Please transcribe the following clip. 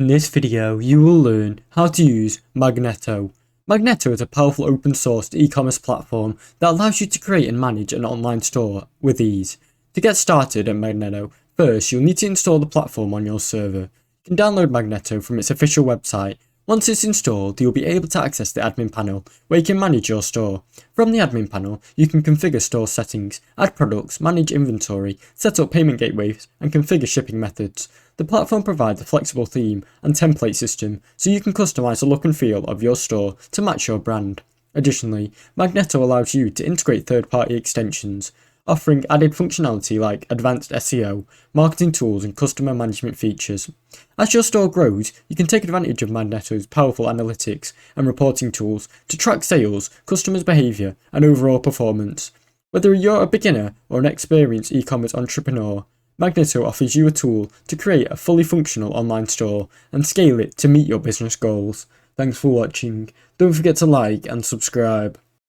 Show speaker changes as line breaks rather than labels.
In this video, you will learn how to use Magneto. Magneto is a powerful open source e-commerce platform that allows you to create and manage an online store with ease. To get started at Magneto, first you'll need to install the platform on your server. You can download Magneto from its official website. Once it's installed, you'll be able to access the admin panel, where you can manage your store. From the admin panel, you can configure store settings, add products, manage inventory, set up payment gateways, and configure shipping methods. The platform provides a flexible theme and template system, so you can customize the look and feel of your store to match your brand. Additionally, Magneto allows you to integrate third-party extensions, offering added functionality like advanced SEO, marketing tools, and customer management features. As your store grows, you can take advantage of Magneto's powerful analytics and reporting tools to track sales, customers' behavior, and overall performance. Whether you're a beginner or an experienced e-commerce entrepreneur, Magneto offers you a tool to create a fully functional online store and scale it to meet your business goals. Thanks for watching. Don't forget to like and subscribe.